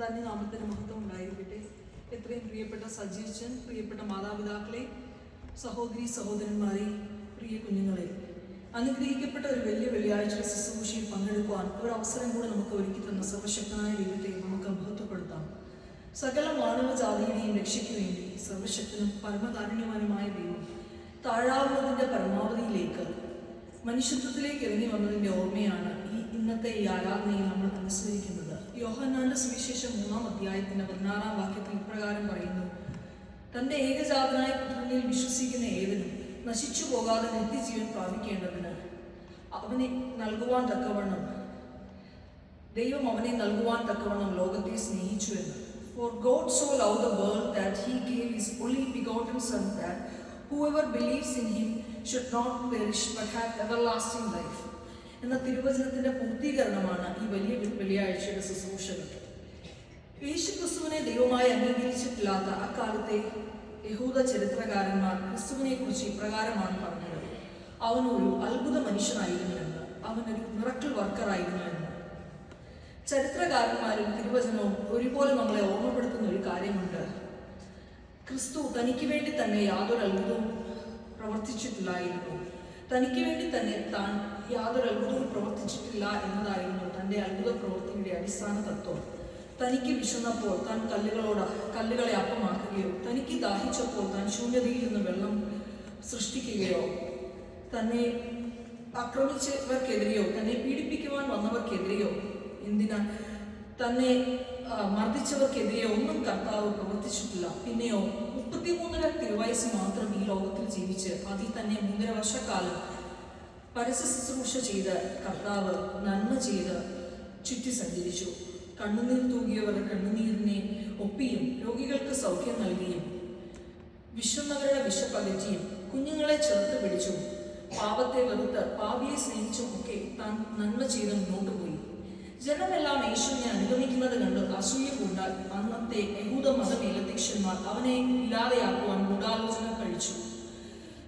ധന്യനാമത്തിന് മഹത്വം ഉണ്ടായിരിക്കട്ടെ. എത്രയും പ്രിയപ്പെട്ട സജീച്ചൻ, പ്രിയപ്പെട്ട മാതാപിതാക്കളെ, സഹോദരി സഹോദരന്മാരെ, പ്രിയ കുഞ്ഞുങ്ങളെ, അനുഗ്രഹിക്കപ്പെട്ട ഒരു വലിയ വെള്ളിയാഴ്ച ശുശ്രൂഷയിൽ പങ്കെടുക്കുവാൻ ഒരു അവസരം കൂടെ നമുക്ക് ഒരുക്കി തന്ന സർവശക്തനായ ദൈവത്തെ നമുക്ക് മഹത്വപ്പെടുത്താം. സകല മാനവജാതിയുടെയും രക്ഷയ്ക്ക് വേണ്ടി സർവശക്തനും പരമകാരുണ്യവാനുമായ ദൈവം താഴാവുന്നതിൻ്റെ പരമാവധിയിലേക്ക് മനുഷ്യത്വത്തിലേക്ക് ഇറങ്ങി വന്നതിൻ്റെ ഓർമ്മയാണ് ഇന്നത്തെ ഈ ആരാധനയിൽ നമ്മൾ അനുസ്മരിക്കുന്നത്. യോഹന്നാന്റെ സുവിശേഷം 3-ാം അധ്യായത്തിന്റെ 16-ാം വാക്യത്തിൽ ഇപ്രകാരം പറയുന്നു: തന്റെ ഏകജാതനായ പുത്രനിൽ വിശ്വസിക്കുന്ന ഏവനും നശിച്ചു പോകാതെ നിത്യജീവൻ പ്രാപിക്കേണ്ടതിന് അവനെ നൽകുവാൻ തക്കവണ്ണം ദൈവം അവനെ നൽകുവാൻ തക്കവണ്ണം ലോകത്തെ സ്നേഹിച്ചു എന്ന്. For God so loved the world that he gave his only begotten Son, that whoever believes in him should not perish but have everlasting life. എന്ന തിരുവചനത്തിന്റെ പൂർത്തീകരണമാണ് ഈ വലിയ വെള്ളിയാഴ്ചയുടെ ശുശ്രൂഷകൾ. യേശു ക്രിസ്തുവിനെ ദൈവമായി അംഗീകരിച്ചിട്ടില്ലാത്ത അക്കാലത്തെ യഹൂദ ചരിത്രകാരന്മാർ ക്രിസ്തുവിനെ കുറിച്ച് ഇപ്രകാരമാണ് പറഞ്ഞത്: അവനൊരു അത്ഭുത മനുഷ്യനായിരുന്നുവെന്ന്, അവനൊരു മിറക്കിൾ വർക്കറായിരുന്നുവെന്ന്. ചരിത്രകാരന്മാരും തിരുവചനവും ഒരുപോലെ നമ്മളെ ഓർമ്മപ്പെടുത്തുന്ന ഒരു കാര്യമുണ്ട്: ക്രിസ്തു തനിക്ക് വേണ്ടി തന്നെ യാതൊരു അത്ഭുതവും പ്രവർത്തിച്ചിട്ടില്ലായിരുന്നു. തനിക്ക് വേണ്ടി തന്നെ താൻ യാതൊരു അത്ഭുതവും പ്രവർത്തിച്ചിട്ടില്ല എന്നതായിരുന്നു തൻ്റെ അത്ഭുത പ്രവൃത്തിയുടെ അടിസ്ഥാന തത്വം. തനിക്ക് വിശന്നപ്പോൾ താൻ കല്ലുകളെ അപ്പമാക്കുകയോ, തനിക്ക് ദാഹിച്ചപ്പോൾ താൻ ശൂന്യതയിൽ നിന്ന് വെള്ളം സൃഷ്ടിക്കുകയോ, തന്നെ ആക്രമിച്ചവർക്കെതിരെയോ തന്നെ പീഡിപ്പിക്കുവാൻ വന്നവർക്കെതിരെയോ തന്നെ മർദ്ദിച്ചവർക്കെതിരെയോ ഒന്നും കർത്താവ് പ്രവർത്തിച്ചിട്ടില്ല. പിന്നെയോ 33 തിരുവയസ്സ് മാത്രം ഈ ലോകത്തിൽ ജീവിച്ച് അതിൽ തന്നെ 3.5 വർഷക്കാലം പരസ്യ ശുശ്രൂഷ ചെയ്ത് കർത്താവ് നന്മ ചെയ്ത് ചുറ്റി സഞ്ചരിച്ചു. കണ്ണുനീർ തൂകിയവരുടെ കണ്ണുനീരിനെ ഒപ്പിയും രോഗികൾക്ക് സൗഖ്യം നൽകിയും വിശന്നവരുടെ വിശപ്പകറ്റിയും കുഞ്ഞുങ്ങളെ ചേർത്ത് പിടിച്ചും പാപത്തെ വെറുത്ത് പാപിയെ സ്നേഹിച്ചും ഒക്കെ താൻ നന്മ ചെയ്ത് മുന്നോട്ട് പോയി. ജനമെല്ലാം യേശുവിനെ അനുഗമിക്കുന്നത് കണ്ട് അസൂയ കൊണ്ടാൽ അന്നത്തെ യഹൂദ മതമേലധ്യക്ഷന്മാർ അവനെ ഇല്ലാതെയാക്കുവാൻ ഗൂഢാലോചന കഴിച്ചു.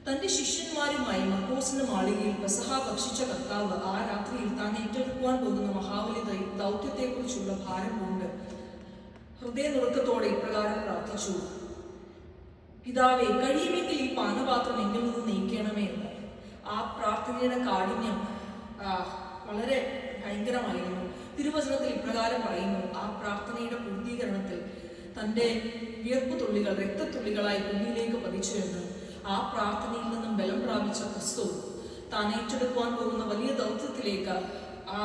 തന്റെ ശിഷ്യന്മാരുമായി മർക്കോസിന്റെ മാളികയിൽ പെസഹ ഭക്ഷിച്ച കർത്താവ് ആ രാത്രിയിൽ താൻ ഏറ്റെടുക്കുവാൻ പോകുന്ന മഹാബലി ദൗത്യത്തെക്കുറിച്ചുള്ള ഭാരം കൊണ്ട് ഹൃദയനുറുക്കത്തോടെ ഇപ്രകാരം പ്രാർത്ഥിച്ചു: പിതാവേ, കഴിയുമെങ്കിൽ ഈ പാനപാത്രം എങ്കിൽ നിന്ന് നീക്കണമേ എന്ന്. ആ പ്രാർത്ഥനയുടെ കാഠിന്യം വളരെ ഭയങ്കരമായിരുന്നു. തിരുവചനത്തിൽ ഇപ്രകാരം പറയുന്നു: ആ പ്രാർത്ഥനയുടെ പൂർത്തീകരണത്തിൽ തൻ്റെ വിയർപ്പ് തുള്ളികൾ രക്തത്തുള്ളികളായി ഭൂമിയിലേക്ക് പതിച്ചു എന്ന്. ആ പ്രാർത്ഥനയിൽ നിന്നും ബലം പ്രാപിച്ച ക്രിസ്തു താൻ ഏറ്റെടുക്കുവാൻ പോകുന്ന വലിയ ദൗത്യത്തിലേക്ക് ആ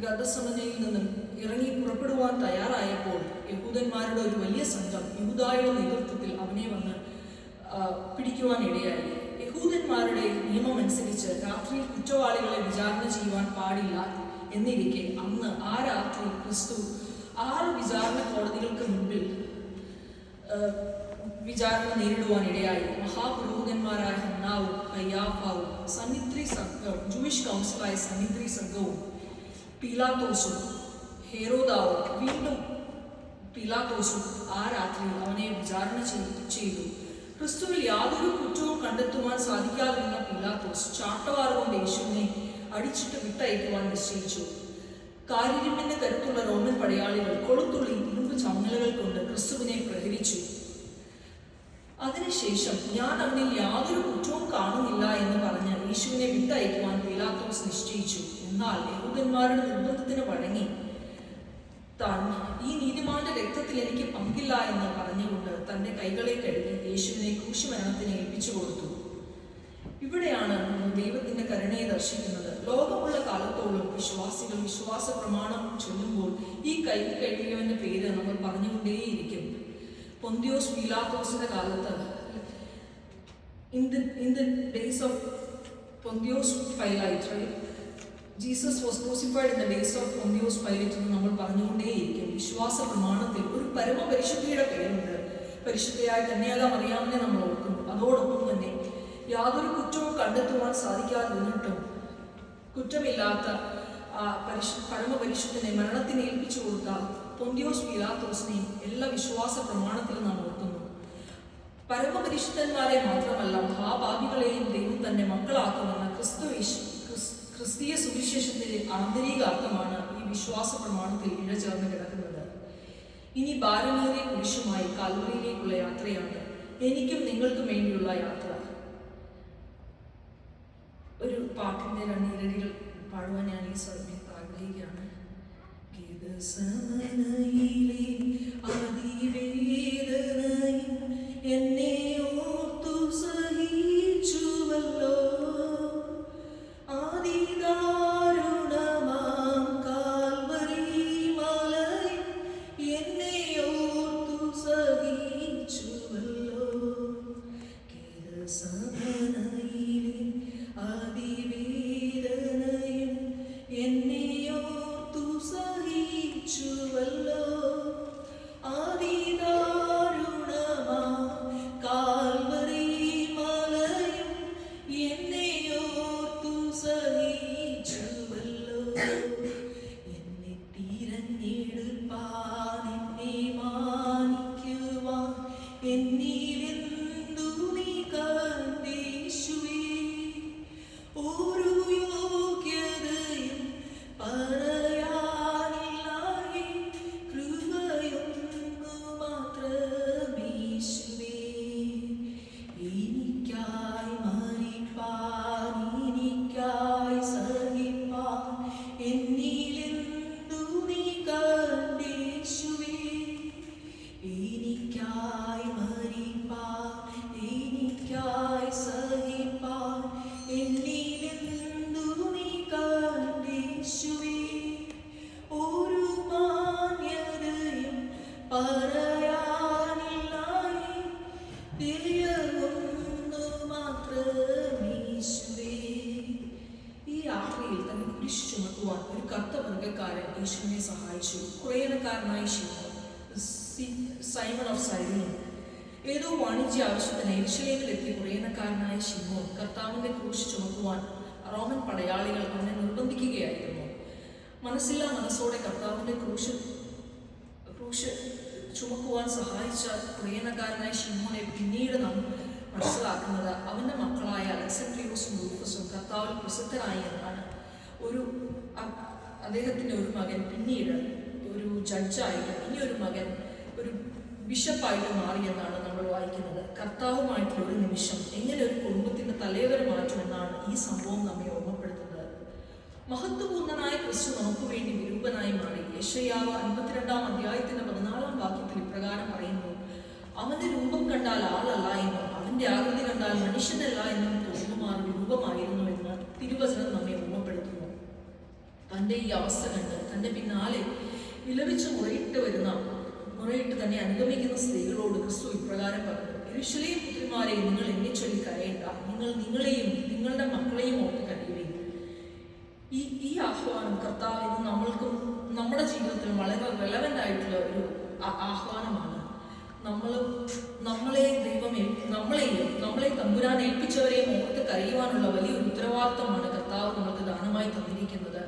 ഗതസമനയിൽ നിന്നും ഇറങ്ങി പുറപ്പെടുവാൻ തയ്യാറായപ്പോൾ യഹൂദന്മാരുടെ ഒരു വലിയ സംഘം യൂദായുടെ നേതൃത്വത്തിൽ അവനെ വന്ന് പിടിക്കുവാൻ ഇടയായി. യഹൂദന്മാരുടെ നിയമമനുസരിച്ച് രാത്രിയിൽ കുറ്റവാളികളെ വിചാരണ ചെയ്യുവാൻ പാടില്ല എന്നിരിക്കെ അന്ന് ആ രാത്രി ക്രിസ്തു 6 വിചാരണ കോടതികൾക്ക് മുൻപിൽ വിചാരണ നേരിടുവാൻ ഇടയായി. മഹാപുരോഹിതന്മാരായ ഹന്നാവും കയ്യാഫാവും സന്നിധി സംഘവും ജൂയിഷ് കൗൺസിലായ സന്നിധി സംഘവും പീലാത്തോസും ഹെരോദാവും വീണ്ടും പീലാത്തോസും ആ രാത്രി അവനെ വിചാരണ ചെയ്തു. ക്രിസ്തുവിൽ യാതൊരു കുറ്റവും കണ്ടെത്തുവാൻ സാധിക്കാതിരുന്ന പീലാത്തോസ് ചാട്ടവാറുകൊണ്ട് യേശുവിനെ അടിച്ചിട്ട് വിട്ടയക്കുവാൻ നിശ്ചയിച്ചു. കാരിരുമ്പിന്റെ കരുത്തുള്ള റോമൻ പടയാളികൾ കൊളുത്തുള്ളി ഇരുമ്പ് ചങ്ങലകൾ കൊണ്ട് ക്രിസ്തുവിനെ പ്രഹരിച്ചു. അതിനുശേഷം ഞാൻ അവനിൽ യാതൊരു കുറ്റവും കാണുന്നില്ല എന്ന് പറഞ്ഞ് യേശുവിനെ വിട്ടയക്കുവാൻ പീലാത്തോസ് നിശ്ചയിച്ചു. എന്നാൽ യഹൂദന്മാരുടെ നിർബന്ധത്തിന് വഴങ്ങി താൻ ഈ നീതിമാന്റെ രക്തത്തിൽ എനിക്ക് പങ്കില്ല എന്ന് പറഞ്ഞുകൊണ്ട് തന്റെ കൈകളെ കഴുകി യേശുവിനെ ക്രൂശുമരണത്തിന് ഏൽപ്പിച്ചു കൊടുത്തു. ഇവിടെയാണ് ദൈവത്തിന്റെ കരുണയെ ദർശിക്കുന്നത്. ലോകമുള്ള കാലത്തോളം വിശ്വാസികൾ വിശ്വാസ പ്രമാണം ചൊല്ലുമ്പോൾ ഈ കൈ കഴുകിയവന്റെ പേര് നമ്മൾ പറഞ്ഞുകൊണ്ടേയിരിക്കും. പൊന്തിയോസ് പീലാത്തോസിന്റെ കാലത്ത് in the days of Pontius Pilate, right? Jesus was crucified in the days of Pontius Pilate എന്ന് നമ്മൾ പറഞ്ഞുകൊണ്ടേയിരിക്കും. വിശ്വാസ പ്രമാണത്തിൽ ഒരു പരമപരിശുദ്ധിയുടെ പേരുണ്ട്. പരിശുദ്ധയായ കന്യക മറിയാമിനെ നമ്മൾ ഓർക്കുന്നു. അതോടൊപ്പം തന്നെ യാതൊരു കുറ്റവും കണ്ടെത്തുവാൻ സാധിക്കാതിരുന്നിട്ടും കുറ്റമില്ലാത്ത പരമപരിശുദ്ധനെ മരണത്തിന് ഏൽപ്പിച്ചു കൊടുത്ത പൊന്തിയോസ് പീലാത്തോസിനെയും എല്ലാ വിശ്വാസ പ്രമാണത്തിലും നാം ഓർക്കുന്നു. പരമപരിശുദ്ധന്മാരെ മാത്രമല്ല മഹാഭാവികളെയും ദൈവം തന്നെ മക്കളാക്കുമെന്ന ക്രിസ്തീയ സുവിശേഷത്തിന്റെ ആന്തരിക അർത്ഥമാണ് ഈ വിശ്വാസ പ്രമാണത്തിൽ ഇഴചേർന്ന് കിടക്കുന്നത്. ഇനി ഭാരമേറിയ കുരിശുമായി കാൽവറിയിലേക്കുള്ള യാത്രയാണ് എനിക്കും നിങ്ങൾക്കും വേണ്ടിയുള്ള യാത്ര. ഒരു പാട്ടിന്റെ രണ്ടീരടികൾ പാടുവാൻ ഞാൻ ഈ സമയത്ത് ആഗ്രഹിക്കുകയാണ്. ഗീതസമനയിലെ അതിവേദനയിൽ എന്നെ ഓർത്തു സഹിച്ചുവല്ലോ, അതിദാരുണമാം കാൽവരി മലയിൽ എന്നെ ഓർത്തു സഹിച്ചുവല്ലോ. ഗീതസമനയിലെ അതിവേദനയിൽ എന്നെ ഓർത്തു സഹിച്ചുവല്ലോ, അതിദാരുണമാം കാൽവരി മലയിൽ എന്നെ ഓർത്തു സഹിച്ചുവല്ലോ. എന്നെ തിരഞ്ഞെടുപ്പാൻ, എന്നെ മാനിക്കുവാൻ എന്നിലെന്തു നീ കണ്ടേശുവേ. ഒരു യോഗ്യതയും പറയാനില്ലായി, കൃപയൊന്നു മാത്രമേശുവേ. എനിക്കായി മരിപ്പാൻ, എനിക്കായി സഹിപ്പാൻ എന്നിലെന്തു നീ കണ്ടേശുവേ. എനിക്കായി മരിപ്പാൻ, എനിക്കായി സഹിപ്പാൻ എന്നിലെന്തു നീ കണ്ടേശുവേ. ഒരു മാന്യതയും പറയാനില്ലായി, ദയയൊന്നു മാത്രമേശുവേ. ഈ യാത്രയിൽ തന്നെ കുരിശ് ചുമക്കുവാൻ ഒരു കറുത്ത വർഗ്ഗക്കാരൻ യേശുവിനെ സഹായിച്ചു. കുറേനക്കാരനായ സൈമൺ ഓഫ് സൈറീൻ ഏതോ വാണിജ്യ ആവശ്യത്തിന് യെരൂശലേമിലെത്തിയ കുറേനക്കാരനായ ശിമോൻ കർത്താവിന്റെ ക്രൂശ് ചുമക്കുവാൻ റോമൻ പടയാളികൾ അവനെ നിർബന്ധിക്കുകയായിരുന്നു. മനസ്സില്ലാ മനസ്സോടെ കർത്താവിന്റെ ക്രൂശ് ചുമക്കുവാൻ സഹായിച്ച കുറേനക്കാരനായ ശിമോനെ പിന്നീട് നാം മനസ്സിലാക്കുന്നത് അവന്റെ മക്കളായ അലക്സാൻഡ്രിയോസും റൂഫസും കർത്താവിൽ പ്രസിദ്ധരായി എന്നാണ്. അദ്ദേഹത്തിന്റെ ഒരു മകൻ പിന്നീട് ഒരു ജഡ്ജായിട്ട്, ഇനി ഒരു മകൻ ഒരു ബിഷപ്പായിട്ട് മാറിയെന്നാണ് നമ്മൾ വായിക്കുന്നത്. കർത്താവുമായിട്ടുള്ള ഒരു നിമിഷം എങ്ങനെ ഒരു കുടുംബത്തിന്റെ തലവര മാറ്റുമെന്നാണ് ഈ സംഭവം നമ്മെ ഓർമ്മപ്പെടുത്തുന്നത്. മഹത്വപൂർണനായ ക്രിസ്തു നമുക്ക് വേണ്ടി വിരൂപനായി മാറി. യെശയ്യാവ് 52-ാം അധ്യായത്തിന്റെ 14-ാം വാക്യത്തിൽ ഇപ്രകാരം പറയുന്നു: അവന്റെ രൂപം കണ്ടാൽ ആളല്ല എന്നും അവന്റെ ആകൃതി കണ്ടാൽ മനുഷ്യനല്ല എന്നും തോന്നുമാർ വിരൂപമായിരുന്നു എന്ന് തിരുവചനം നമ്മെ ഓർമ്മപ്പെടുത്തുന്നു. തന്റെ ഈ അവസ്ഥ കണ്ട് തന്റെ പിന്നാലെ വിലപിച്ച് മുറയിട്ട് തന്നെ അനുഗമിക്കുന്ന സ്ത്രീകളോട് ക്രിസ്തു ഇപ്രകാരം പറഞ്ഞു: യെരൂശലേം പുത്രിമാരെ, നിങ്ങൾ എന്നെ ചൊല്ലി കരയേണ്ട, നിങ്ങൾ നിങ്ങളെയും നിങ്ങളുടെ മക്കളെയും ഓർത്ത് കരയുവിൻ. ഈ ആഹ്വാനം കർത്താവ് ഇന്ന് നമ്മൾക്കും നമ്മുടെ ജീവിതത്തിൽ വളരെ റെലവൻ്റ് ആയിട്ടുള്ള ഒരു ആഹ്വാനമാണ്. നമ്മളെ തമ്പുരാൻ ഏൽപ്പിച്ചവരെയും ഓർത്ത് കരയുവാനുള്ള വലിയൊരു ഉത്തരവാദിത്തമാണ് കർത്താവ് നമ്മൾക്ക് ദാനമായി തന്നിരിക്കുന്നത്.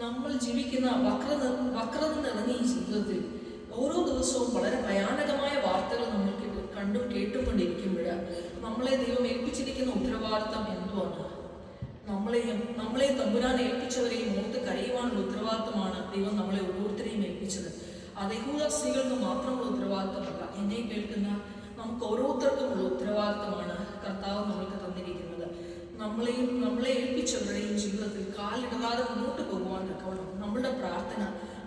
നമ്മൾ ജീവിക്കുന്ന വക്രത നിറഞ്ഞ ഈ ജീവിതത്തിൽ ഓരോ ദിവസവും വളരെ ഭയാനകമായ വാർത്തകൾ നമ്മൾക്ക് കണ്ടും കേട്ടുകൊണ്ടിരിക്കുമ്പോൾ നമ്മളെ ദൈവം ഏൽപ്പിച്ചിരിക്കുന്ന ഉത്തരവാദിത്തം എന്തുവാണ്? നമ്മളെ തമ്പുരാൻ ഏൽപ്പിച്ചവരെയും ഓർത്ത് കരയുവാനുള്ള ഉത്തരവാദിത്തമാണ് ദൈവം നമ്മളെ ഓരോരുത്തരെയും ഏൽപ്പിച്ചത്. അത് യഹൂദ സ്ത്രീകൾക്ക് മാത്രമുള്ള ഉത്തരവാദിത്തമല്ല, എന്നെ കേൾക്കുന്ന നമുക്ക് ഓരോരുത്തർക്കുമുള്ള ഉത്തരവാദിത്തമാണ് കർത്താവ് നമ്മൾക്ക് തന്നിരിക്കുന്നത്. നമ്മളെ ഏൽപ്പിച്ചവരുടെയും ജീവിതത്തിൽ കാലിടകാതെ മുന്നോട്ട് പോകുവാൻ തക്കവണ്ണം നമ്മളുടെ പ്രാർത്ഥന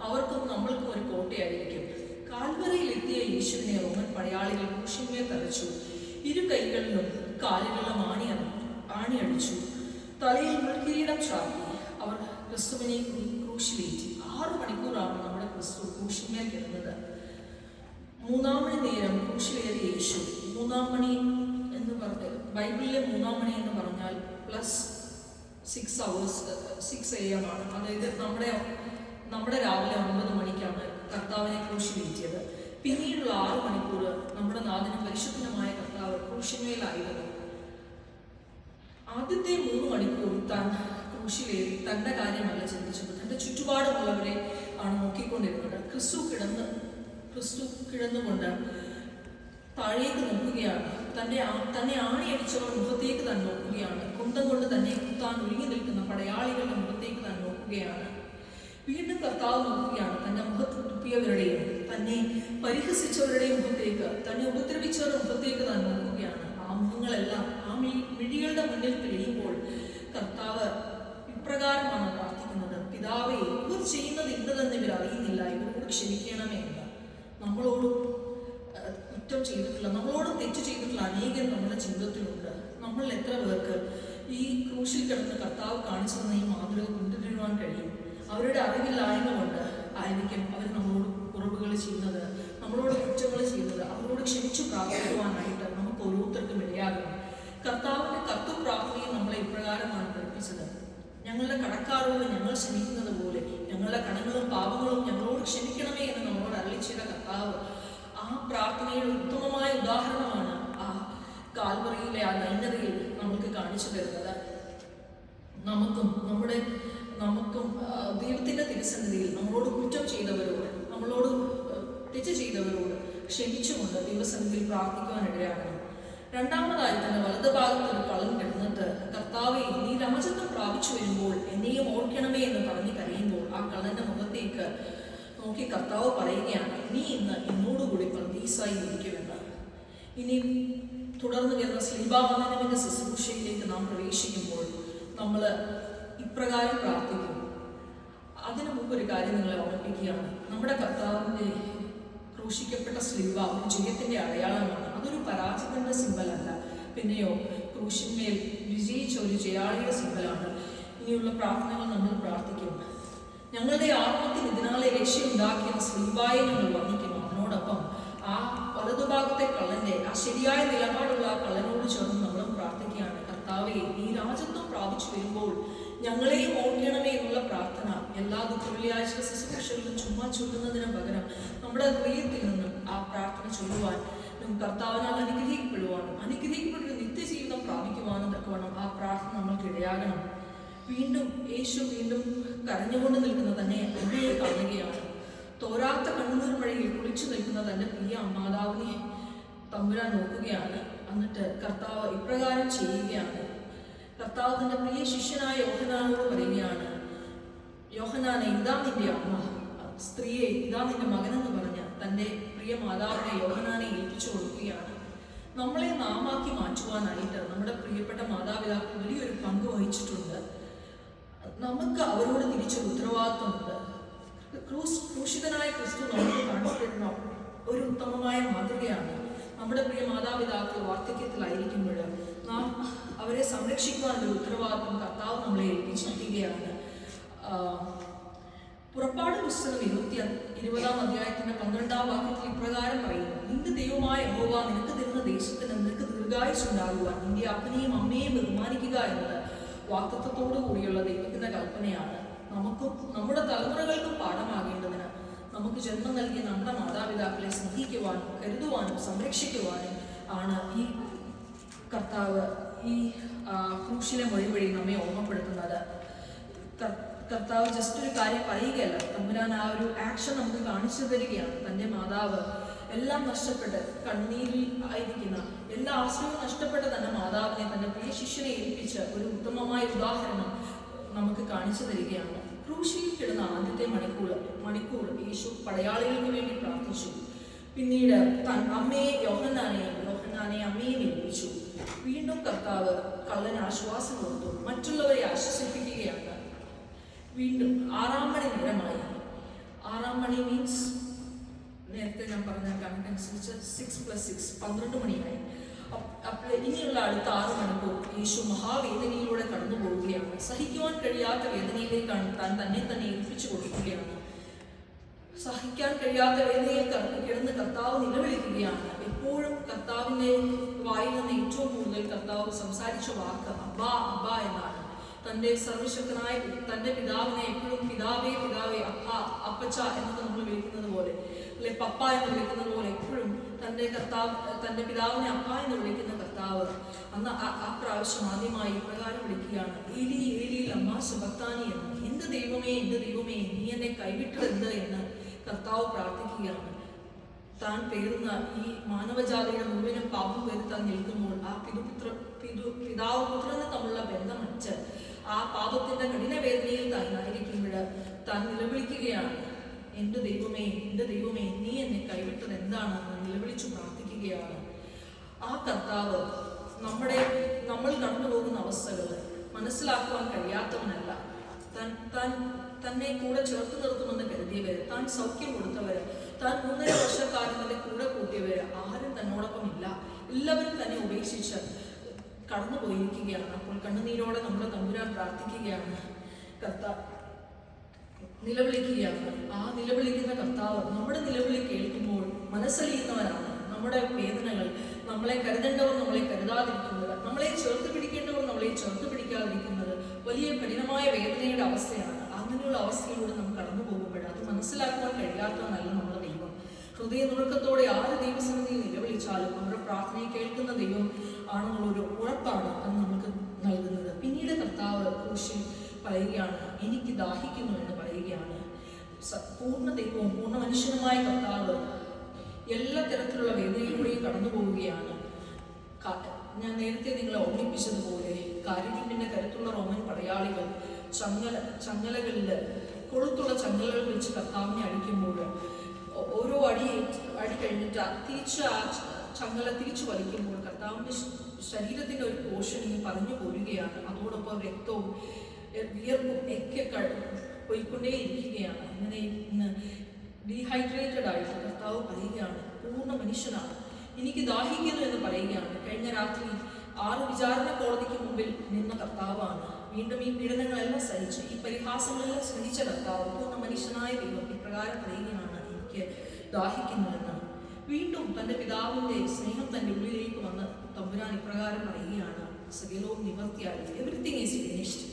അവർക്കും നമ്മൾക്കും ഒരു കോട്ടയായിരിക്കും. കാൽവരയിൽ എത്തിയ യേശുവിനെ റോമൻ പടയാളികൾ ക്രൂശിന്മേൽ തറച്ചു. ഇരു കൈകളിലും കാലുകളിലും ആണിയടിച്ചു. തലയിൽ മുൾക്കിരീടം ചാർത്തി അവർ ക്രിസ്തുവിനെ ക്രൂശിലേറ്റി. 6 മണിക്കൂറാണ് നമ്മുടെ ക്രിസ്തു ക്രൂശിന്മേൽ കിടന്നത്. 3-ാം മണി നേരം ക്രൂശിലേറിയ യേശു. 3-ാം മണി എന്ന് പറഞ്ഞാൽ ബൈബിളിലെ 3-ാം മണി എന്ന് പറഞ്ഞാൽ +6 AM ആണ്. അതായത് നമ്മുടെ രാവിലെ 9 മണിക്കാണ് കർത്താവിനെ ക്രൂശിലേറ്റിയത്. പിന്നീടുള്ള 6 മണിക്കൂർ നമ്മുടെ നാഥനും പരിശുദ്ധനുമായ കർത്താവ് ക്രൂശിന്മേലായിരുന്നു. ആദ്യത്തെ 3 മണിക്കൂർ താൻ ക്രൂശിലേറി തന്റെ കാര്യമല്ല ചിന്തിച്ചത്, തന്റെ ചുറ്റുപാടുമുള്ളവരെ ആണ് നോക്കിക്കൊണ്ടിരുന്നത്. ക്രിസ്തു കിടന്നുകൊണ്ട് താഴേക്ക് നോക്കുകയാണ്. തന്നെ ആണിയടിച്ചവർ മുഖത്തേക്ക് തന്നെ നോക്കുകയാണ്. കുന്തം കൊണ്ട് തന്നെ കുത്താൻ ഒരുങ്ങി നിൽക്കുന്ന പടയാളികളുടെ മുഖത്തേക്ക് തന്നെ നോക്കുകയാണ്. വീണ്ടും കർത്താവ് നോക്കുകയാണ്. തന്റെ തുപ്പിയവരുടെയും തന്നെ പരിഹസിച്ചവരുടെയും മുഖത്തേക്ക്, തന്നെ ഉപദ്രവിച്ചവരുടെ മുഖത്തേക്ക് താൻ നോക്കുകയാണ്. ആ മുഖങ്ങളെല്ലാം ആ മിഴികളുടെ മുന്നിൽ തെളിയുമ്പോൾ കർത്താവ് ഇപ്രകാരമാണ് പ്രാർത്ഥിക്കുന്നത്: പിതാവേ, ഇവർ ചെയ്യുന്നത് ഇന്നതെന്ന് ഇവർ അറിയുന്നില്ല, ഇവരോട് ക്ഷമിക്കണമേ എന്ന്. നമ്മളോട് കുറ്റം ചെയ്തിട്ടുള്ള, നമ്മളോട് തെറ്റ് ചെയ്തിട്ടുള്ള അനേകം നമ്മുടെ ജീവിതത്തിലുണ്ട്. നമ്മൾ എത്ര പേർക്ക് ഈ ക്രൂശിൽ കിടന്ന് കർത്താവ് കാണിച്ചു തന്ന ഈ മാതൃക പിന്തുടരുവാൻ കഴിയും? അവരുടെ അറിവില്ലായ്മ കൊണ്ട് ആയിരിക്കും അവർ നമ്മളോട് കുറവുകൾ ചെയ്യുന്നത്, നമ്മളോട് കുറ്റങ്ങൾ ചെയ്യുന്നത്. അവരോട് ക്ഷമിച്ചു പ്രാർത്ഥിക്കുവാനായിട്ട് നമുക്ക് ഓരോരുത്തർക്കും ഇടയാകണം. കർത്താവിന്റെ കർത്തൃപ്രാർത്ഥനയെ നമ്മളെ ഇപ്രകാരമാണ് പഠിപ്പിച്ചത്: ഞങ്ങളുടെ കടക്കാരോട് ഞങ്ങൾ ക്ഷമിക്കുന്നത് പോലെ ഞങ്ങളുടെ കടങ്ങളും പാപങ്ങളും ഞങ്ങളോട് ക്ഷമിക്കണമേ എന്ന് നമ്മളോട് അരുളി ചെയ്ത കർത്താവ്, ആ പ്രാർത്ഥനയുടെ ഉത്തമമായ ഉദാഹരണമാണ് ആ കാൽവറിയിലെ ആ ദൈന്യതയിൽ നമുക്ക് കാണിച്ചു തരുന്നത്. നമുക്കും ദൈവത്തിന്റെ തിരുസന്നിധിയിൽ നമ്മളോട് കുറ്റം ചെയ്തവരോട്, നമ്മളോട് തെറ്റ് ചെയ്തവരോട് ക്ഷമിച്ചുകൊണ്ട് ദൈവസന്നിധിയിൽ പ്രാർത്ഥിക്കുവാൻ ഇടയാകണം. രണ്ടാമതായി തന്നെ വലതുഭാഗത്ത് ഒരു കള്ളൻ കിടന്നിട്ട്, കർത്താവേ, നീ രാജ്യത്വം പ്രാപിച്ചു വരുമ്പോൾ എന്നെയും ഓർക്കണമേ എന്ന് പറഞ്ഞ് കരയുമ്പോൾ ആ കള്ളന്റെ മുഖത്തേക്ക് നോക്കി കർത്താവ് പറയുകയാണ്: നീ ഇന്ന് എന്നോടുകൂടി പർദീസായി ഇരിക്കുമെന്ന്. ഇനി തുടർന്ന് വരുന്ന സ്ലീബാവന്ദനത്തിന്റെ ശുശ്രൂഷയിലേക്ക് നാം പ്രവേശിക്കുമ്പോൾ നമ്മൾ ഇപ്രകാരം പ്രാർത്ഥിക്കും. അതിനു മുമ്പ് ഒരു കാര്യം നിങ്ങളെ ഓർമ്മിപ്പിക്കുകയാണ്. നമ്മുടെ കർത്താവിന്റെ ക്രൂശിക്കപ്പെട്ട സ്ലീബ ഒരു ജയത്തിന്റെ അടയാളമാണ്. അതൊരു പരാജയത്തിന്റെ സിമ്പലല്ല, പിന്നെയോ ക്രൂശിന്മേൽ വിജയിച്ച ഒരു ജയാളിയുടെ സിമ്പലാണ്. ഇനിയുള്ള പ്രാർത്ഥനകൾ നമ്മൾ പ്രാർത്ഥിക്കും. ഞങ്ങളുടെ ആത്മത്തിന് ഇതിനാലെ രക്ഷയുണ്ടാക്കിയ സ്ലീബായെ ഞങ്ങൾ വന്ദിക്കുന്നു. അതിനോടൊപ്പം ആ വലതുഭാഗത്തെ കള്ളന്റെ ആ ശരിയായ നിലപാടുള്ള ആ കള്ളനോട് ചേർന്ന് നമ്മളും പ്രാർത്ഥിക്കുകയാണ്: കർത്താവേ, ഈ രാജ്യത്വം പ്രാപിച്ചു വരുമ്പോൾ ഞങ്ങളെയും ഓർക്കണമേ എന്നുള്ള പ്രാർത്ഥന എല്ലാ ദുഃഖവെള്ളിയാഴ്ച ശുശ്രൂഷകളിലും ചുമ്മാ ചൊല്ലുന്നതിന് പകരം നമ്മുടെ ഹൃദയത്തിൽ നിന്നും ആ പ്രാർത്ഥന ചൊല്ലുവാനും കർത്താവിനാൽ അനുഗ്രഹിക്കപ്പെട്ടൊരു നിത്യജീവിതം പ്രാപിക്കുവാനും തക്കവണ്ണം ആ പ്രാർത്ഥന നമ്മൾക്ക് ഇടയാകണം. യേശു വീണ്ടും കരഞ്ഞുകൊണ്ട് നിൽക്കുന്ന തന്നെ അമ്മയെ കാണുകയാണ്. തോരാത്ത കണ്ണുനീർ മഴയിൽ കുളിച്ചു നിൽക്കുന്ന തന്റെ പ്രിയ മാതാവിനെ തമ്പുരാൻ നോക്കുകയാണ്. എന്നിട്ട് കർത്താവ് ഇപ്രകാരം ചെയ്യുകയാണ്. കർത്താവ് തന്റെ പ്രിയ ശിഷ്യനായ യോഹന്നാനോട് പറയുകയാണ്: യോഹന്നാനെ, ഇതാ നിന്റെ അമ്മ. സ്ത്രീയെ, ഇതാ നിന്റെ മകനെന്ന് പറഞ്ഞ് തന്റെ പ്രിയ മാതാവിനെ യോഹന്നാനെ ഏൽപ്പിച്ചു കൊടുക്കുകയാണ്. നമ്മളെ നാമാക്കി മാറ്റുവാനായിട്ട് നമ്മുടെ പ്രിയപ്പെട്ട മാതാപിതാക്കൾ വലിയൊരു പങ്ക് വഹിച്ചിട്ടുണ്ട്. നമുക്ക് അവരോട് തിരിച്ചൊരു ഉത്തരവാദിത്വമുണ്ട്. ക്രൂശിതനായ ക്രിസ്തു നമുക്ക് കാണിച്ചിരുന്ന ഒരു ഉത്തമമായ മാതൃകയാണ്. നമ്മുടെ പ്രിയ മാതാപിതാക്കൾ വാർദ്ധക്യത്തിലായിരിക്കുമ്പോൾ നാം അവരെ സംരക്ഷിക്കുവാനുള്ള ഉത്തരവാദിത്വം കർത്താവ് നമ്മളെ ഏൽപ്പിച്ചിരിക്കുകയാണ്. പുറപ്പാട് പുസ്തകം 20-ാം അധ്യായത്തിന്റെ 12-ാം വാക്യത്തിൽ ഇപ്രകാരം പറയുന്നു: നിന്റെ ദൈവമായ യഹോവ നിനക്ക് തരുന്ന ദേശത്തിന് നിനക്ക് ദീർഘായുസ്സുണ്ടാകുവാൻ നിന്റെ അപ്പനെയും അമ്മയെയും ബഹുമാനിക്കുക എന്നത് വാഗ്ദത്തത്തോടു കൂടിയുള്ള ദൈവത്തിന്റെ കൽപ്പനയാണ്. നമുക്കും നമ്മുടെ തലമുറകൾക്കും പാഠമാകേണ്ടതിന് നമുക്ക് ജന്മം നൽകിയ നമ്മുടെ മാതാപിതാക്കളെ സ്നേഹിക്കുവാനും കരുതുവാനും സംരക്ഷിക്കുവാനും ആണ് ഈ കർത്താവ് ഈ ക്രൂശിലെ മൊഴി നമ്മെ ഓർമ്മപ്പെടുത്തുന്നത്. കർത്താവ് ജസ്റ്റ് ഒരു കാര്യം പറയുകയല്ല, തമ്പുരാൻ ആ ഒരു ആക്ഷൻ നമുക്ക് കാണിച്ചു തരികയാണ്. തൻ്റെ മാതാവ് എല്ലാം നഷ്ടപ്പെട്ട് കണ്ണീരിൽ ആയിരിക്കുന്ന, എല്ലാ ആശ്രയവും നഷ്ടപ്പെട്ട തന്റെ മാതാവിനെ തന്റെ പ്രിയ ശിഷ്യനെ ഏൽപ്പിച്ച ഒരു ഉത്തമമായ ഉദാഹരണം നമുക്ക് കാണിച്ചു തരികയാണ്. ക്രൂശിൽ കിടന്ന ആദ്യത്തെ മണിക്കൂർ യേശു പടയാളികൾക്ക് വേണ്ടി പ്രാർത്ഥിച്ചു. പിന്നീട് യോഹന്നാനെ അമ്മയെ ഏൽപ്പിച്ചു. വീണ്ടും കർത്താവ് കള്ളന് ആശ്വാസം കൊടുത്തു, മറ്റുള്ളവരെ ആശ്വസിപ്പിക്കുകയാണ്. വീണ്ടും 6-ാം മണി നേരമായി. 6-ാം മണി മീൻസ് നേരത്തെ ഞാൻ പറഞ്ഞ കണക്കനുസരിച്ച് 6+6 12 മണിയായി. അപ്പോൾ ഇനിയുള്ള അടുത്ത 6 മണിക്കൂർ യേശു മഹാവേദനയിലൂടെ കടന്നു പോവുകയാണ്. സഹിക്കുവാൻ കഴിയാത്ത വേദനയിലേക്കാണ് താൻ തന്നെ ഏൽപ്പിച്ചു കൊടുക്കുകയാണ്. സഹിക്കാൻ കഴിയാത്ത വേദനയിൽ കിടന്ന് കർത്താവ് നിലവിളിക്കുകയാണ്. എപ്പോഴും കർത്താവിന്റെ വായിൽ നിന്ന് ഏറ്റവും കൂടുതൽ കർത്താവ് സംസാരിച്ച വാക്ക് അബ്ബാ അബ്ബാ എന്നാണ്. തന്റെ സർവശക്തനായ തന്റെ പിതാവിനെ എപ്പോഴും പിതാവേ പിതാവേ, അപ്പ അപ്പച്ച എന്നൊക്കെ നമ്മൾ വിളിക്കുന്നത് പോലെ, അല്ലെ പപ്പ എന്ന് വിളിക്കുന്നത് പോലെ, എപ്പോഴും തന്റെ പിതാവിനെ അപ്പ എന്ന് വിളിക്കുന്ന കർത്താവ് അന്ന് ആ പ്രാവശ്യം ആദ്യമായി ഇപ്രകാരം വിളിക്കുകയാണ്: ഏലി ഏലി ലമ്മാ ശബക്താനി എന്ന്. എന്റെ ദൈവമേ നീ എന്നെ കൈവിട്ടത് എന്ന് കർത്താവ് പ്രാർത്ഥിക്കുകയാണ്. താൻ പേരുന്ന ഈ മാനവജാതിയുടെ മുഴുവനും പാപം വരുത്താൻ നിൽക്കുമ്പോൾ ആ പിതാവ് പുത്രനെ തമ്മിലുള്ള ബന്ധമച്ച് ആ പാപത്തിന്റെ കഠിന വേദനയിൽ താൻ ആയിരിക്കുമ്പോൾ താൻ നിലവിളിക്കുകയാണ്: എൻ്റെ ദൈവമേ നീ എന്നെ കൈവിട്ടത് എന്താണെന്ന് നിലവിളിച്ചു പ്രാർത്ഥിക്കുകയാണ്. ആ കർത്താവ് നമ്മൾ കടന്നു പോകുന്ന അവസ്ഥകൾ മനസ്സിലാക്കുവാൻ കഴിയാത്തവനല്ല. തന്നെ കൂടെ ചേർത്ത് നിർത്തുമെന്ന് കരുതിയവര്, താൻ സൗഖ്യം കൊടുത്തവര്, താൻ 3.5 വർഷക്കാലം തന്റെ കൂടെ കൂട്ടിയവര് ആരും തന്നോടൊപ്പം ഇല്ല. എല്ലാവരും തന്നെ ഉപേക്ഷിച്ച് കടന്നു പോയിരിക്കുകയാണ്. അപ്പോൾ കണ്ണുനീരോടെ നമ്മുടെ തമ്പുരാൻ പ്രാർത്ഥിക്കുകയാണ്, നിലവിളിക്കുകയാണ്. ആ നിലവിളിക്കുന്ന കർത്താവ് നമ്മുടെ നിലവിളി കേൾക്കുമ്പോൾ മനസ്സലിയുന്നവരാണ്. നമ്മുടെ വേദനകൾ, നമ്മളെ കരുതേണ്ടവർ നമ്മളെ കരുതാതിരിക്കുന്നത്, നമ്മളെ ചേർത്ത് പിടിക്കേണ്ടവർ നമ്മളെ ചേർത്ത് പിടിക്കാതിരിക്കുന്നത് വലിയ കഠിനമായ വേദനയുടെ അവസ്ഥയാണ്. അങ്ങനെയുള്ള അവസ്ഥയിലൂടെ നാം കടന്നു പോകുമ്പോൾ അത് മനസ്സിലാക്കുവാൻ കഴിയാത്തവനല്ല നമ്മുടെ ദൈവം. ഹൃദയ നുറുക്കത്തോടെ ആര് ദൈവസന്നിധിയിൽ നിലവിളിച്ചാലും അവരുടെ പ്രാർത്ഥനയെ കേൾക്കുന്ന ദൈവം ആണെന്നുള്ളൊരു ഉറപ്പാണ് അത് നമുക്ക് നൽകുന്നത്. പിന്നീട് കർത്താവ് ക്രൂശിൽ പറയുകയാണ്, എനിക്ക് ദാഹിക്കുന്നു എന്ന് പറയുകയാണ്. പൂർണ്ണ ദൈവവും പൂർണ്ണ മനുഷ്യനുമായ കർത്താവ് എല്ലാ തരത്തിലുള്ള വേദനയിലൂടെയും കടന്നു പോവുകയാണ്. ഞാൻ നേരത്തെ നിങ്ങളെ ഓർമ്മിപ്പിച്ചതുപോലെ കാര്യത്തിന്റെ കരുത്തുള്ള റോമൻ പടയാളികൾ ചങ്ങലകളിൽ കൊളുത്തുള്ള ചങ്ങലകൾ വെച്ച് കർത്താവിനെ അടിക്കുമ്പോൾ ഓരോ അടി കഴിഞ്ഞിട്ട് തിരിച്ച് ആ ചങ്ങല തിരിച്ചു വലിക്കുമ്പോൾ കർത്താവിന്റെ ശരീരത്തിന്റെ ഒരു പോർഷൻ ഈ പറഞ്ഞു പോരുകയാണ്. അതോടൊപ്പം രക്തവും വിയർപ്പും ഒക്കെ പോയിക്കൊണ്ടേയിരിക്കുകയാണ്. അങ്ങനെ ഇന്ന് ഡീഹൈഡ്രേറ്റഡ് ആയിട്ട് കർത്താവ് പറയുകയാണ്, പൂർണ്ണ മനുഷ്യനാണ്, എനിക്ക് ദാഹിക്കുന്നു എന്ന് പറയുകയാണ്. കഴിഞ്ഞ രാത്രി 6 വിചാരണ കോടതിക്ക് മുമ്പിൽ നിന്ന കർത്താവാണ്. വീണ്ടും ഈ പീഡനങ്ങളെല്ലാം സഹിച്ച് ഈ പരിഹാസങ്ങളെല്ലാം സഹിച്ച കർത്താവ്, പൂർണ്ണ മനുഷ്യനായ ദൈവം ഇപ്രകാരം പറയുകയാണ്, എനിക്ക് ദാഹിക്കുന്നുവെന്ന്. വീണ്ടും തന്റെ പിതാവിന്റെ സ്നേഹം തന്റെ ഉള്ളിലേക്ക് വന്ന് തമ്പുരാൻ ഇപ്രകാരം പറയുകയാണ്, സകലവും നിവർത്തിയായി, എവരിത്തിങ് ഈസ് ഫിനിഷ്ഡ്.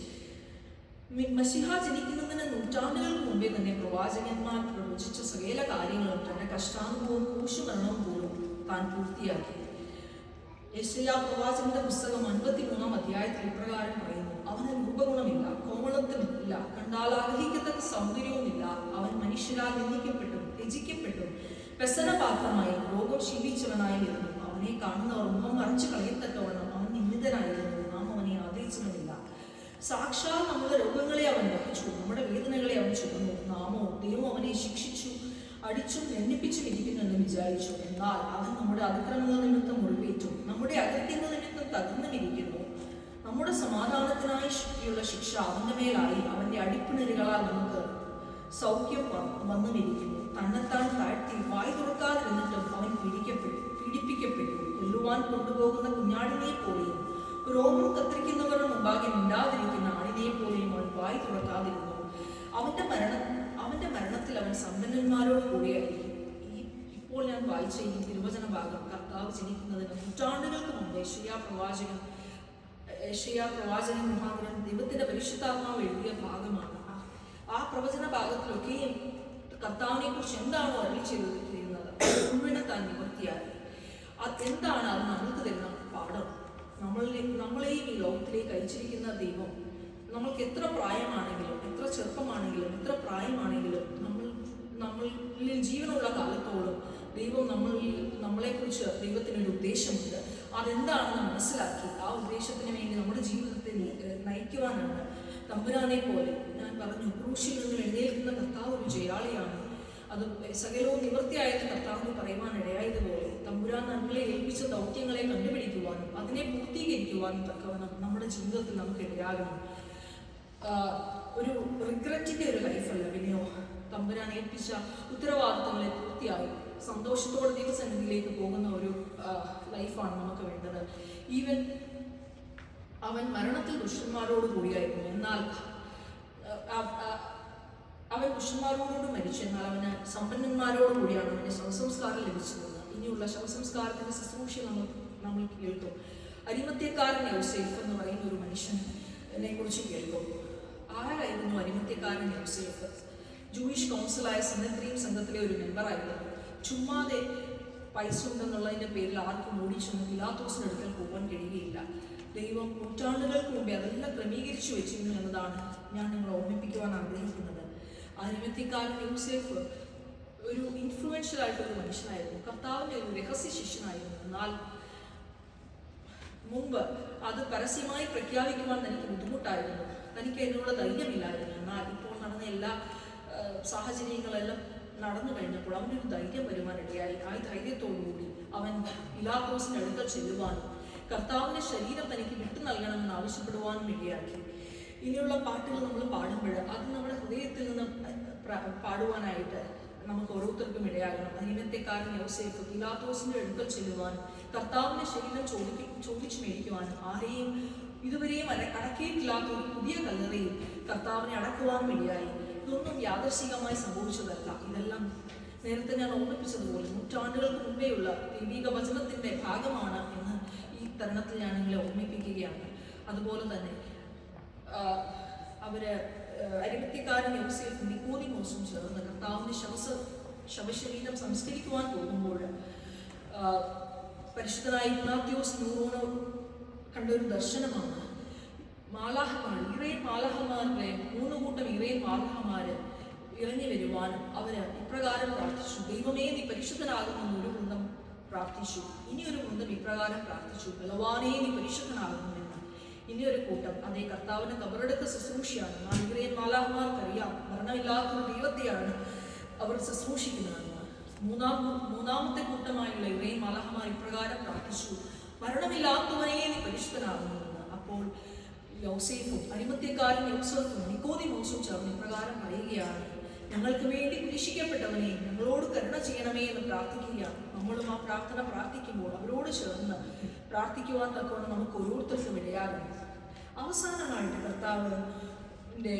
മശിഹ ജനിക്കുന്നതിന് നൂറ്റാണ്ടുകൾക്ക് മുമ്പേ തന്നെ പ്രവാചകന്മാർ പ്രവചിച്ച സകല കാര്യങ്ങളും തന്റെ കഷ്ടാനുഭവവും ക്രൂശുമരണവും പോലും താൻ പൂർത്തിയാക്കി. യെശയ്യാ പ്രവാചകന്റെ പുസ്തകം 53-ാം അധ്യായത്തിൽ ഇപ്രകാരം പറയുന്നു, അവന് രൂപഗുണമില്ല, കോമളത്വമില്ല, കണ്ടാൽ ആഗ്രഹിക്കത്തക്ക സൗന്ദര്യവുമില്ല. അവൻ മനുഷ്യരാൽ നിന്ദിക്കപ്പെട്ടും ത്യജിക്കപ്പെട്ടും വ്യസനപാത്രമായി രോഗം ശീലിച്ചവനായിരുന്നു. അവനെ കാണുന്നവർ മുഖം മറച്ചു കളയത്തക്കവണ്ണം അവൻ നിന്ദിതനായിരുന്നു. നാം അവനെ ആദരിച്ചതുമില്ല. സാക്ഷാൽ നമ്മുടെ രോഗങ്ങളെ അവൻ വഹിച്ചു, നമ്മുടെ വേദനകളെ അവൻ ചുമന്നു. നാമോ ദൈവം അവനെ ശിക്ഷിച്ചു, അടിച്ചും നിന്ദിപ്പിച്ചും ഇരിക്കുന്നു എന്ന് വിചാരിച്ചു. എന്നാൽ അവൻ നമ്മുടെ അതിക്രമങ്ങൾ നിമിത്തം മുറിവേറ്റും നമ്മുടെ അകൃത്യങ്ങൾ നിമിത്തം തകർന്നുമിരിക്കുന്നു. നമ്മുടെ സമാധാനത്തിനായി ശക്തിയുള്ള ശിക്ഷ അവന്റെ മേലായി, അവന്റെ അടിപ്പിണരുകളാൽ നമുക്ക് സൗഖ്യം വന്നുമിരിക്കുന്നു. തന്നെത്താൻ താഴ്ത്തി വായി തുറക്കാതിരുന്നിട്ടും അവൻ പീഡിപ്പിക്കപ്പെട്ടു. കൊല്ലുവാൻ കൊണ്ടുപോകുന്ന കുഞ്ഞാടിനെ പോലെയും രോമം കത്തിരിക്കുന്നവരുടെ മുമ്പാകെ മിണ്ടാതിരിക്കുന്ന ആടിനെ പോലെയും അവൻ വായി തുറക്കാതിരുന്നു. അവന്റെ മരണത്തിൽ അവൻ സമ്പന്നന്മാരോട് കൂടിയായിരിക്കും. ഇപ്പോൾ ഞാൻ വായിച്ച ഈ തിരുവചന ഭാഗം കർത്താവ് ജനിക്കുന്നതിന് നൂറ്റാണ്ടുകൾക്ക് മുമ്പ് യെശയ്യാ പ്രവാചകൻ മുഖാന്തരം ദൈവത്തിന്റെ പരിശുദ്ധാത്മാവ് എഴുതിയ ഭാഗമാണ്. ആ പ്രവചന ഭാഗത്തിലൊക്കെയും കർത്താവിനെ കുറിച്ച് എന്താണോ അരുളി ചെയ്തിരുന്നത് മുഴുവനും താൻ നിവർത്തിയായി. എന്താണ് അത് നമുക്ക് തരുന്ന പാഠം? നമ്മളെയും ഈ ലോകത്തിലേക്ക് അയച്ചിരിക്കുന്ന ദൈവം നമ്മൾക്ക് എത്ര പ്രായമാണെങ്കിലും, എത്ര ചെറുപ്പമാണെങ്കിലും, എത്ര പ്രായമാണെങ്കിലും, നമ്മളിൽ ജീവനുള്ള കാലത്തോളം ദൈവം നമ്മളെക്കുറിച്ച് ദൈവത്തിനൊരു ഉദ്ദേശമുണ്ട്. അതെന്താണെന്ന് മനസ്സിലാക്കി ആ ഉദ്ദേശത്തിന് വേണ്ടി നമ്മുടെ ജീവിതത്തെ നയിക്കുവാനാണ് തമ്പുരാനെ പോലെ. ഞാൻ പറഞ്ഞു, ക്രൂശിൽ നിന്ന് എഴുന്നേൽക്കുന്ന കർത്താവ് ഒരു ജയാളിയാണ്. അത് സകലവും നിവൃത്തിയായത് കർത്താവിന് പറയുവാൻ ഇടയായതുപോലെ തമ്പുരാൻ നമ്മളെ ഏൽപ്പിച്ച ദൗത്യങ്ങളെ കണ്ടുപിടിക്കുവാനും അതിനെ പൂർത്തീകരിക്കുവാനും തക്കവണ്ണം നമ്മുടെ ജീവിതത്തിൽ നമുക്ക് ഇടയാകണം. ഒരു റിഗ്രറ്റിന്റെ ഒരു ലൈഫല്ല, പിന്നെയോ തമ്പുരാൻ ഏൽപ്പിച്ച ഉത്തരവാദിത്തങ്ങളെ പൂർത്തിയായി സന്തോഷത്തോടെ ദൈവസന്നിധിയിലേക്ക് പോകുന്ന ഒരു ലൈഫാണ് നമുക്ക് വേണ്ടത്. ഈവൻ അവൻ മരണത്തിൽ ദുഷ്ടന്മാരോട് കൂടിയായിരുന്നു, എന്നാൽ അവൻ ദുഷ്ടന്മാരോട് മരിച്ചു, എന്നാൽ അവന് സമ്പന്നന്മാരോട് കൂടിയാണ് അവന്റെ ശവസംസ്കാരം ലഭിച്ചിരുന്നത്. ഇനിയുള്ള ശവസംസ്കാരത്തിന്റെ ശുശ്രൂഷ നമ്മൾ കേൾക്കും. അരിമത്യക്കാരൻ യോസേഫ് എന്ന് പറയുന്ന ഒരു മനുഷ്യനെ കുറിച്ച് കേൾക്കും. ആരായിരുന്നു അരിമത്യക്കാരൻ യോസേഫ്? ജൂയിഷ് കൗൺസിലായ സെനദ്രീം സംഘത്തിലെ ഒരു മെമ്പറായിരുന്നു. ചുമ്മാതെ പൈസ ഉണ്ടെന്നുള്ളതിന്റെ പേരിൽ ആർക്കും ഓടിച്ചൊന്നും പിലാത്തോസിന്റെ അടുക്കൽ പോകാൻ കഴിയുകയില്ല. ദൈവം നൂറ്റാണ്ടുകൾക്ക് മുമ്പേ അതെല്ലാം ക്രമീകരിച്ചു വെച്ചിരുന്നു എന്നതാണ് ഞാൻ നിങ്ങളെ ഓർമ്മിപ്പിക്കുവാൻ ആഗ്രഹിക്കുന്നത്. അരിമത്യക്കാരൻ യോസേഫ് ഒരു ഇൻഫ്ലുവൻഷ്യൽ ആയിട്ടൊരു മനുഷ്യനായിരുന്നു, കർത്താവിന്റെ ഒരു രഹസ്യ ശിഷ്യനായിരുന്നു. എന്നാൽ മുമ്പ് അത് പരസ്യമായി പ്രഖ്യാപിക്കുവാൻ തനിക്ക് ബുദ്ധിമുട്ടായിരുന്നു, തനിക്ക് അതിനുള്ള ധൈര്യമില്ലായിരുന്നു. എന്നാൽ ഇപ്പോൾ നടന്ന എല്ലാ സാഹചര്യങ്ങളെല്ലാം നടന്നു കഴിഞ്ഞപ്പോൾ അവനൊരു ധൈര്യം വരുവാനിടയായി. ആ ധൈര്യത്തോടുകൂടി അവൻ പിലാത്തോസിന്റെ അടുക്കൽ ചെല്ലുവാനും കർത്താവിന്റെ ശരീരം തനിക്ക് വിട്ടു നൽകണമെന്ന് ആവശ്യപ്പെടുവാനും ഇടയാക്കി. ഇനിയുള്ള പാട്ടുകൾ നമ്മൾ പാടുമ്പോൾ അത് നമ്മുടെ ഹൃദയത്തിൽ നിന്ന് പാടുവാനായിട്ട് നമുക്ക് ഓരോരുത്തർക്കും ഇടയാകണം. അരിമത്യക്കാരൻ യോസേഫ് പിലാത്തോസിന്റെ അടുക്കൽ ചെല്ലുവാനും കർത്താവിന്റെ ശരീരം ചോദിച്ചു മേടിക്കുവാനും ആരെയും ഇതുവരെയും അടക്കിയിട്ടില്ലാത്ത ഒരു പുതിയ കല്ലറയിൽ കർത്താവിനെ അടക്കുവാനും ഇടയായി. ഇതൊന്നും യാദർശികമായി സംഭവിച്ചതല്ല. ഇതെല്ലാം നേരത്തെ ഞാൻ ഓർമ്മിപ്പിച്ചതുപോലെ നൂറ്റാണ്ടുകൾക്ക് മുമ്പേയുള്ള ദൈവിക വചനത്തിന്റെ ഭാഗമാണ് എന്ന് ഈ തരുണത്തിൽ ഞാൻ നിങ്ങളെ ഓർമ്മിപ്പിക്കുകയാണ്. അതുപോലെ തന്നെ അരിമത്യക്കാരൻ യോസേഫും നിക്കോദിമോസും ചേർന്ന് കർത്താവിന്റെ ശവശരീരം സംസ്കരിക്കുവാൻ പോകുമ്പോൾ പരിശുദ്ധനായ ഇഗ്നാത്യോസ് നൂറോണോ കണ്ടൊരു ദർശനമാണ്. ഇറയൻ മാലാഹമാരുടെ 3 കൂട്ടം ഇറയൻ മാലാഹമാര് ഇറങ്ങി വരുവാനും അവര് ഇപ്രകാരം പ്രാർത്ഥിച്ചു. ദൈവമേ, നീ പരിശുദ്ധനാകുമെന്ന് ഒരു വൃന്ദം പ്രാർത്ഥിച്ചു. ഇനിയൊരു വൃന്ദം ഇപ്രകാരം പ്രാർത്ഥിച്ചു, ബലവാനേ, നീ പരിശുദ്ധനാകുമെന്ന്. ഇനിയൊരു കൂട്ടം അതേ കർത്താവിന്റെ കബറടക്ക ശുശ്രൂഷയാണ്. ഇറയൻ മാലാഹമാർക്കറിയാം മരണമില്ലാത്തൊരു ദൈവത്തെയാണ് അവർ ശുശ്രൂഷിക്കുന്നതെന്ന്. മൂന്നാമത്തെ കൂട്ടമായുള്ള ഇറയൻ മാലാഹമാർ ഇപ്രകാരം പ്രാർത്ഥിച്ചു, മരണമില്ലാത്തവനെ നീ പരിശുദ്ധനാകുമെന്ന്. അപ്പോൾ യോസേഫും അരിമത്യക്കാരൻ യോസേഫും നിക്കോദിമോസും ചേർന്ന് ഇപ്രകാരം പറയുകയാണ്, ഞങ്ങൾക്ക് വേണ്ടി കുരിശിക്കപ്പെട്ടവനെ ഞങ്ങളോട് കരുണ ചെയ്യണമേ എന്ന് പ്രാർത്ഥിക്കുകയാണ്. നമ്മളും ആ പ്രാർത്ഥന പ്രാർത്ഥിക്കുമ്പോൾ അവരോട് ചേർന്ന് പ്രാർത്ഥിക്കുവാൻ തക്കവണ്ണം നമുക്ക് ഓരോരുത്തർക്കും ഇടയാകണം. അവസാനമായിട്ട് കർത്താവിന്റെ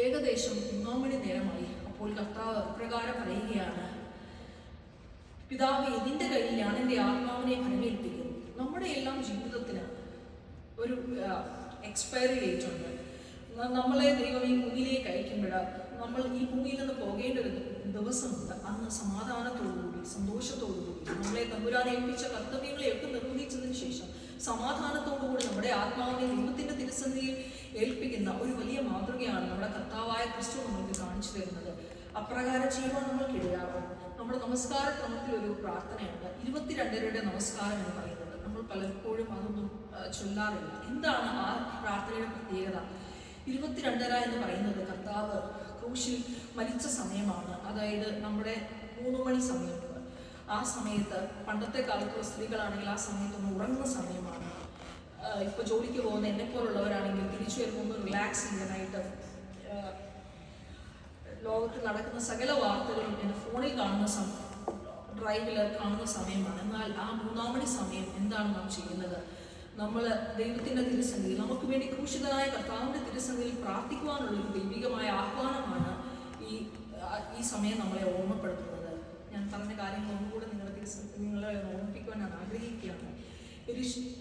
ഏകദേശം 3 മണി നേരമായി. അപ്പോൾ കർത്താവ് ഇപ്രകാരം പറയുകയാണ്, പിതാവേ, നിന്റെ കയ്യിൽ ഞാൻ എൻ്റെ ആത്മാവിനെ ഫലമേൽപ്പിക്കുന്നു. നമ്മുടെ എല്ലാം ജീവിതത്തിന് ഒരു എക്സ്പയറി ഡേറ്റ് ഉണ്ട്. നമ്മളെ ദൈവം ഈ ഭൂമിയിലേക്ക് അയക്കുമ്പോൾ നമ്മൾ ഈ ഭൂമിയിൽ നിന്ന് പോകേണ്ട ഒരു ദിവസമുണ്ട്. അന്ന് സമാധാനത്തോടുകൂടി സന്തോഷത്തോടുകൂടി നമ്മളെ തമ്പുരാനെ ഏൽപ്പിച്ച കർത്തവ്യങ്ങളെയൊക്കെ നിർവഹിച്ചതിന് ശേഷം സമാധാനത്തോടുകൂടി നമ്മുടെ ആത്മാവിനെ ദൈവത്തിന്റെ തിരുസന്നിധിയിൽ ഏൽപ്പിക്കുന്ന ഒരു വലിയ മാതൃകയാണ് നമ്മുടെ കർത്താവായ ക്രിസ്തു നമ്മൾക്ക് കാണിച്ചു തരുന്നത്. അപ്രകാരം ചെയ്യുവാൻ നമ്മൾക്ക് ഇടയാകും. നമ്മുടെ നമസ്കാര ക്രമത്തിൽ ഒരു പ്രാർത്ഥനയുണ്ട്, 22 നമസ്കാരം എന്ന് പറയുന്നത്. നമ്മൾ പലപ്പോഴും അതൊന്നും ചൊല്ലാറില്ല. എന്താണ് ആ പ്രാർത്ഥനയുടെ പ്രത്യേകത? 22 എന്ന് പറയുന്നത് കർത്താവ് ക്രൂശിൽ മരിച്ച സമയമാണ്. അതായത് നമ്മുടെ 3 മണി സമയത്ത്. ആ സമയത്ത് പണ്ടത്തെ കാലത്തുള്ള സ്ത്രീകളാണെങ്കിൽ ആ സമയത്തൊന്ന് ഉറങ്ങുന്ന സമയമാണ്. ഇപ്പൊ ജോലിക്ക് പോകുന്ന എന്നെ പോലുള്ളവരാണെങ്കിൽ തിരിച്ചു വരുമ്പോൾ റിലാക്സ് ചെയ്യാനായിട്ട് ലോകത്ത് നടക്കുന്ന സകല വാർത്തകളും എൻ്റെ ഫോണിൽ കാണുന്ന ഡ്രൈവിൽ കാണുന്ന സമയമാണ്. എന്നാൽ ആ 3 മണി സമയം എന്താണ് നാം ചെയ്യുന്നത്? നമ്മൾ ദൈവത്തിന്റെ തിരുസന്നിധിയിൽ നമുക്ക് വേണ്ടി ക്രൂശിതനായ കർത്താവിന്റെ തിരുസന്നിധിയിൽ പ്രാർത്ഥിക്കുവാനുള്ള ഒരു ദൈവികമായ ആഹ്വാനമാണ് ഈ സമയം നമ്മളെ ഓർമ്മപ്പെടുത്തുന്നത്. ഞാൻ പറഞ്ഞ കാര്യങ്ങൾ ഒന്നുകൂടെ നിങ്ങളെ ഓർമ്മിപ്പിക്കുവാൻ ഞാൻ ആഗ്രഹിക്കുകയാണ്.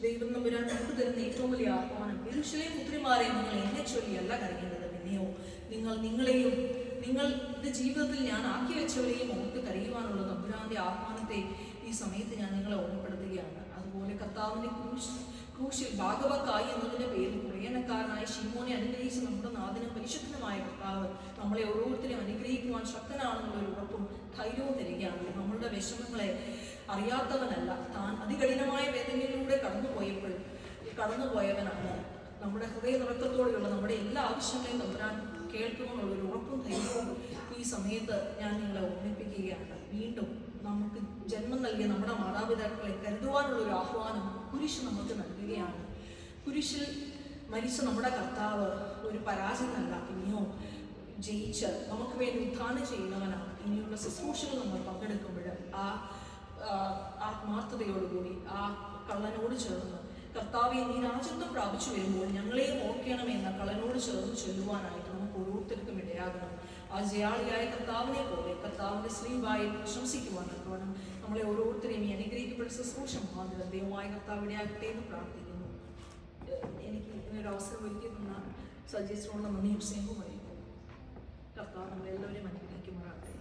ദൈവം നമ്പുരാൻ നമുക്ക് തരുന്ന ഏറ്റവും വലിയ ആഹ്വാനം, യെരൂശലേം പുത്രിമാരെ, നിങ്ങൾ എന്നെ ചൊല്ലിയല്ല കരയേണ്ടത്, പിന്നെയോ നിങ്ങളെയും നിങ്ങളുടെ ജീവിതത്തിൽ ഞാൻ ആക്കി വെച്ചവരെയും ഓർത്ത് കരയുവാനുള്ള തമ്പുരാന്റെ ആഹ്വാനത്തെ ഈ സമയത്ത് ഞാൻ നിങ്ങളെ ഓർമ്മപ്പെടുത്തുകയാണ്. അതുപോലെ കർത്താവിന്റെ ക്രൂശിൽ ഭാഗവക്കായി എന്നതിന്റെ പേരിൽ പ്രേരണക്കാരനായ ശിമോനെ അനുഗ്രഹിച്ച് നമ്മുടെ നാഥനും പരിശുദ്ധനുമായ കർത്താവ് നമ്മളെ ഓരോരുത്തരെയും അനുഗ്രഹിക്കുവാൻ ശക്തനാണെന്നുള്ളൊരു ഉറപ്പും ധൈര്യവും തരികയാണ്. നമ്മളുടെ വിഷമങ്ങളെ അറിയാത്തവനല്ല, താൻ അതികഠിനമായ വേദനയിലൂടെ കടന്നുപോയവനാണ്. നമ്മുടെ ഹൃദയനിറക്കത്തോടെയുള്ള നമ്മുടെ എല്ലാ ആവശ്യങ്ങളെയും തമ്പുരാൻ കേൾക്കുമെന്നുള്ളൊരു ഉറപ്പും ധൈര്യവും ഈ സമയത്ത് ഞാൻ നിങ്ങളെ ഓർമ്മിപ്പിക്കുകയാണ്. വീണ്ടും നമുക്ക് ജന്മം നൽകിയ നമ്മുടെ മാതാപിതാക്കളെ കരുതുവാനുള്ളൊരു ആഹ്വാനം കുരിശ് നമുക്ക് നൽകുകയാണ്. കുരിശിൽ മരിച്ച നമ്മുടെ കർത്താവ് ഒരു പരാജയമല്ല, പിന്നെയോ ജയിച്ച് നമുക്ക് വേണ്ടി ഉത്ഥാനം ചെയ്യുന്നവനാണ്. ഇനിയുള്ള ശുശ്രൂഷകൾ നമ്മൾ പങ്കെടുക്കുമ്പോൾ ആ ആത്മാർത്ഥതയോടുകൂടി ആ കള്ളനോട് ചേർന്ന് കർത്താവെ, നീ രാജ്യത്വം പ്രാപിച്ചു വരുമ്പോൾ ഞങ്ങളെയും ഓർക്കണമെന്ന കള്ളനോട് ചേർന്ന് ചൊല്ലുവാനായിട്ട് നമുക്ക് ഓരോരുത്തർക്കും ഇടയാകണം. ആ ജയാളിയായ കർത്താവിനെ പോലെ കർത്താവിന്റെ ശ്രീവായിൽ പ്രശംസിക്കുവാനാണ് നമ്മളെ ഓരോരുത്തരെയും ഈ അനുഗ്രഹിക്കപ്പെട്ട ശുശ്രൂഷ മുഖാന്തരം ദൈവമായ കർത്താവ് ഇടയാകട്ടെ എന്ന് പ്രാർത്ഥിക്കുന്നു. എനിക്ക് ഇങ്ങനൊരു അവസരം ഒരുക്കി തന്ന സജീസിനോടുള്ള നന്ദിയും സ്നേഹവും അറിയിക്കും. കർത്താവ് നമ്മളെല്ലാവരെയും അനുഗ്രഹിക്കുമാറാകട്ടെ.